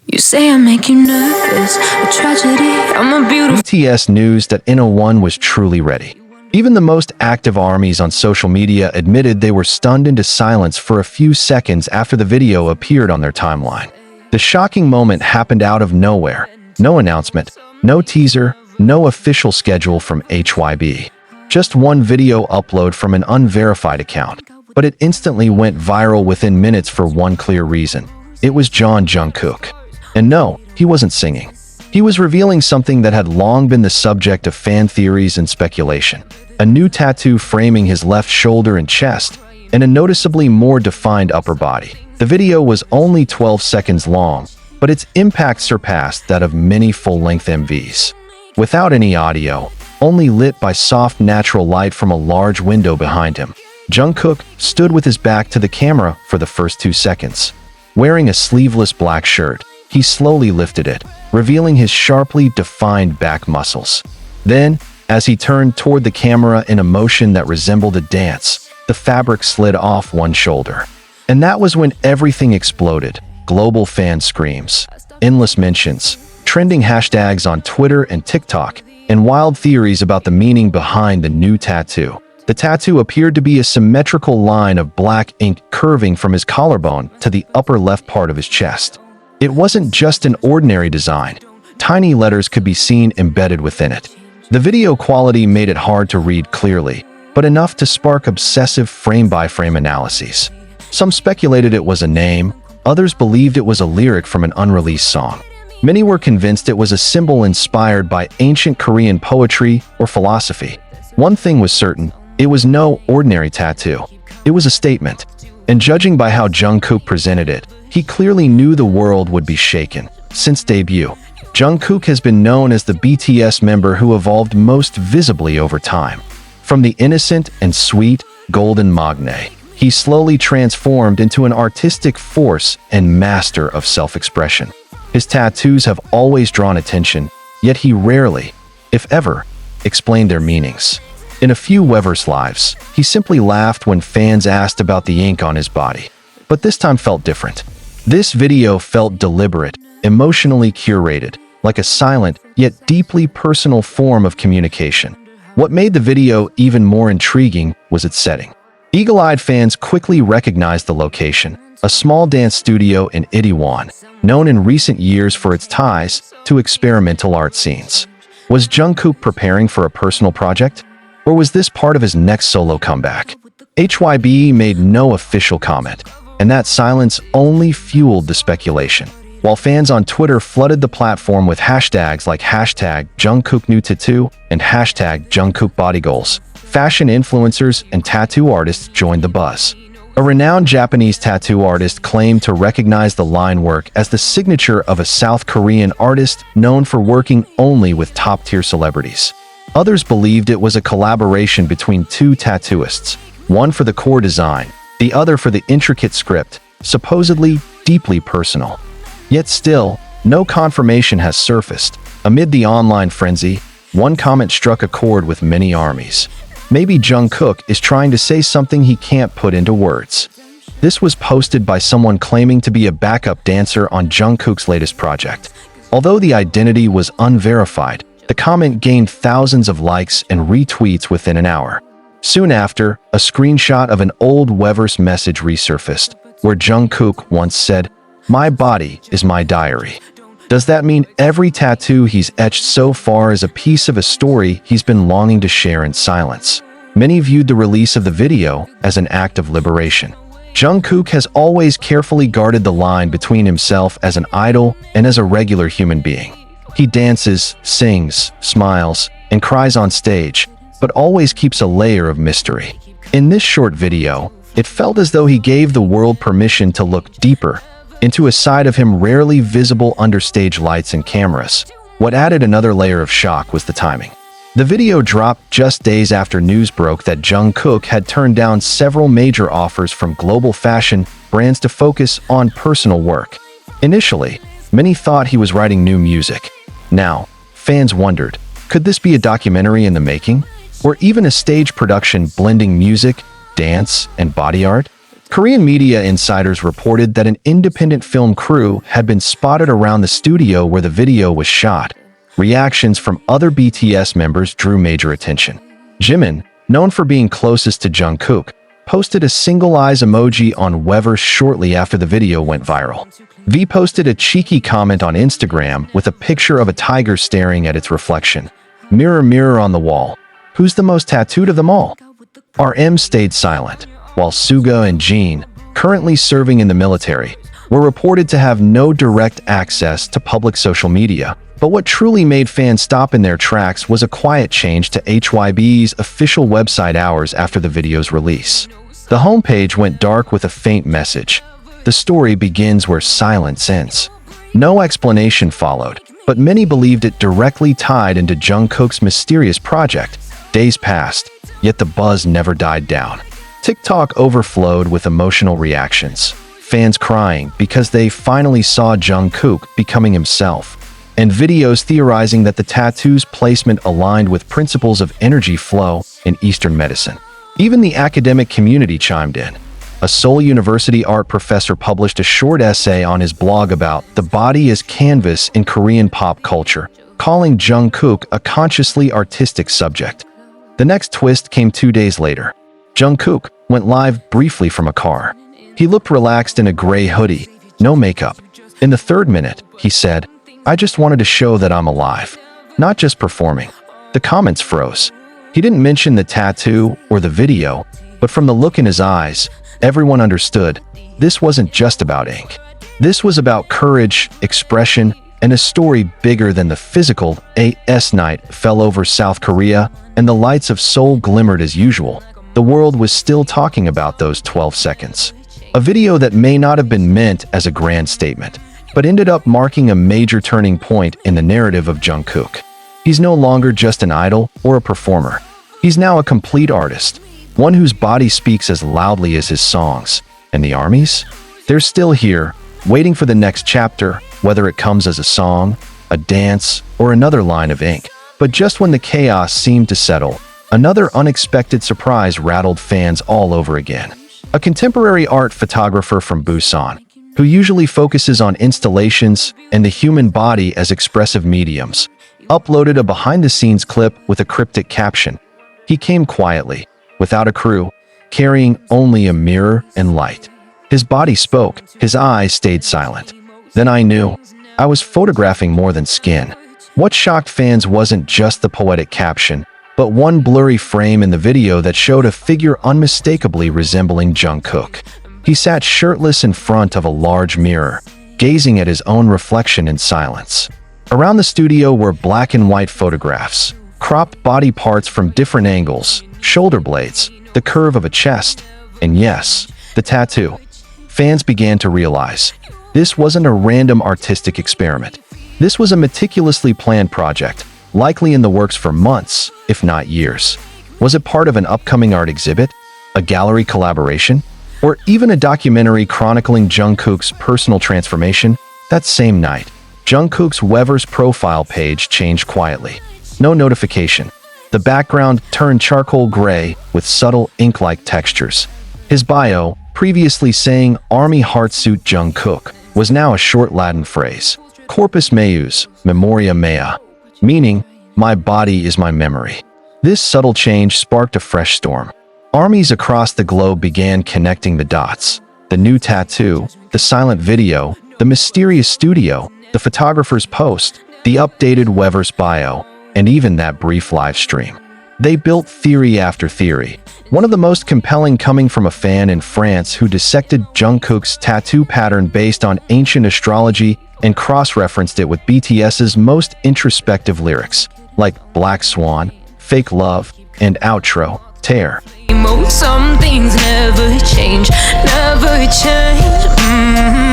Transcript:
You say I make you nervous, a tragedy, I'm a beautiful BTS news that In01 was truly ready. Even the most active armies on social media admitted they were stunned into silence for a few seconds after the video appeared on their timeline. The shocking moment happened out of nowhere. No announcement, no teaser, no official schedule from HYB. Just one video upload from an unverified account. But it instantly went viral within minutes for one clear reason. It was Jungkook. And no, he wasn't singing. He was revealing something that had long been the subject of fan theories and speculation. A new tattoo framing his left shoulder and chest, and a noticeably more defined upper body. The video was only 12 seconds long, but its impact surpassed that of many full-length MVs. Without any audio, only lit by soft natural light from a large window behind him, Jungkook stood with his back to the camera for the first 2 seconds. Wearing a sleeveless black shirt, he slowly lifted it, revealing his sharply defined back muscles. Then, as he turned toward the camera in a motion that resembled a dance, the fabric slid off one shoulder. And that was when everything exploded. Global fan screams, endless mentions, trending hashtags on Twitter and TikTok, and wild theories about the meaning behind the new tattoo. The tattoo appeared to be a symmetrical line of black ink curving from his collarbone to the upper left part of his chest. It wasn't just an ordinary design. Tiny letters could be seen embedded within it. The video quality made it hard to read clearly, but enough to spark obsessive frame-by-frame analyses. Some speculated it was a name, others believed it was a lyric from an unreleased song. Many were convinced it was a symbol inspired by ancient Korean poetry or philosophy. One thing was certain, it was no ordinary tattoo. It was a statement. And judging by how Jungkook presented it, he clearly knew the world would be shaken. Since debut, Jungkook has been known as the BTS member who evolved most visibly over time. From the innocent and sweet golden magne, he slowly transformed into an artistic force and master of self-expression. His tattoos have always drawn attention, yet he rarely, if ever, explained their meanings. In a few Weverse lives, he simply laughed when fans asked about the ink on his body. But this time felt different. This video felt deliberate, emotionally curated, like a silent yet deeply personal form of communication. What made the video even more intriguing was its setting. Eagle-eyed fans quickly recognized the location, a small dance studio in Itaewon, known in recent years for its ties to experimental art scenes. Was Jungkook preparing for a personal project? Or was this part of his next solo comeback? HYB made no official comment, and that silence only fueled the speculation. While fans on Twitter flooded the platform with hashtags like hashtag Jungkook new tattoo and hashtag Jungkook body goals, fashion influencers and tattoo artists joined the buzz. A renowned Japanese tattoo artist claimed to recognize the line work as the signature of a South Korean artist known for working only with top-tier celebrities. Others believed it was a collaboration between two tattooists, one for the core design, the other for the intricate script, supposedly deeply personal. Yet still, no confirmation has surfaced. Amid the online frenzy, one comment struck a chord with many armies. Maybe Jungkook is trying to say something he can't put into words. This was posted by someone claiming to be a backup dancer on Jungkook's latest project. Although the identity was unverified, the comment gained thousands of likes and retweets within an hour. Soon after, a screenshot of an old Weverse message resurfaced, where Jungkook once said, "My body is my diary." Does that mean every tattoo he's etched so far is a piece of a story he's been longing to share in silence? Many viewed the release of the video as an act of liberation. Jungkook has always carefully guarded the line between himself as an idol and as a regular human being. He dances, sings, smiles, and cries on stage, but always keeps a layer of mystery. In this short video, it felt as though he gave the world permission to look deeper into a side of him rarely visible under stage lights and cameras. What added another layer of shock was the timing. The video dropped just days after news broke that Jungkook had turned down several major offers from global fashion brands to focus on personal work. Initially, many thought he was writing new music. Now, fans wondered, could this be a documentary in the making? Or even a stage production blending music, dance, and body art? Korean media insiders reported that an independent film crew had been spotted around the studio where the video was shot. Reactions from other BTS members drew major attention. Jimin, known for being closest to Jungkook, posted a single eyes emoji on Weverse shortly after the video went viral. V posted a cheeky comment on Instagram with a picture of a tiger staring at its reflection. Mirror, mirror on the wall, who's the most tattooed of them all? RM stayed silent, while Suga and Jin, currently serving in the military, were reported to have no direct access to public social media. But what truly made fans stop in their tracks was a quiet change to HYB's official website hours after the video's release. The homepage went dark with a faint message. The story begins where silence ends. No explanation followed, but many believed it directly tied into Jungkook's mysterious project. Days passed, yet the buzz never died down. TikTok overflowed with emotional reactions, fans crying because they finally saw Jungkook becoming himself, and videos theorizing that the tattoo's placement aligned with principles of energy flow in Eastern medicine. Even the academic community chimed in. A Seoul University art professor published a short essay on his blog about the body as canvas in Korean pop culture, calling Jungkook a consciously artistic subject. The next twist came 2 days later. Jungkook went live briefly from a car. He looked relaxed in a gray hoodie, no makeup. In the 3rd minute, he said, "I just wanted to show that I'm alive, not just performing." The comments froze. He didn't mention the tattoo or the video, but from the look in his eyes, everyone understood this wasn't just about ink. This was about courage, expression, and a story bigger than the physical. AS night fell over South Korea, and the lights of Seoul glimmered as usual. The world was still talking about those 12 seconds. A video that may not have been meant as a grand statement, but ended up marking a major turning point in the narrative of Jungkook. He's no longer just an idol or a performer. He's now a complete artist, one whose body speaks as loudly as his songs. And the armies? They're still here, waiting for the next chapter, whether it comes as a song, a dance, or another line of ink. But just when the chaos seemed to settle, another unexpected surprise rattled fans all over again. A contemporary art photographer from Busan, who usually focuses on installations and the human body as expressive mediums, uploaded a behind-the-scenes clip with a cryptic caption. He came quietly, without a crew, carrying only a mirror and light. His body spoke, his eyes stayed silent. Then I knew. I was photographing more than skin. What shocked fans wasn't just the poetic caption, but one blurry frame in the video that showed a figure unmistakably resembling Jungkook. He sat shirtless in front of a large mirror, gazing at his own reflection in silence. Around the studio were black and white photographs, cropped body parts from different angles, shoulder blades, the curve of a chest, and yes, the tattoo. Fans began to realize this wasn't a random artistic experiment. This was a meticulously planned project, likely in the works for months, if not years. Was it part of an upcoming art exhibit, a gallery collaboration, or even a documentary chronicling Jungkook's personal transformation? That same night, Jungkook's Weverse profile page changed quietly. No notification. The background turned charcoal gray with subtle ink-like textures. His bio, previously saying Army Heartsuit Jungkook, was now a short Latin phrase, Corpus meus, memoria mea, meaning, my body is my memory. This subtle change sparked a fresh storm. Armies across the globe began connecting the dots. The new tattoo, the silent video, the mysterious studio, the photographer's post, the updated Weverse bio, and even that brief live stream. They built theory after theory, one of the most compelling coming from a fan in France who dissected Jungkook's tattoo pattern based on ancient astrology and cross-referenced it with BTS's most introspective lyrics, like Black Swan, Fake Love, and Outro, Tear. Some things never change, never change.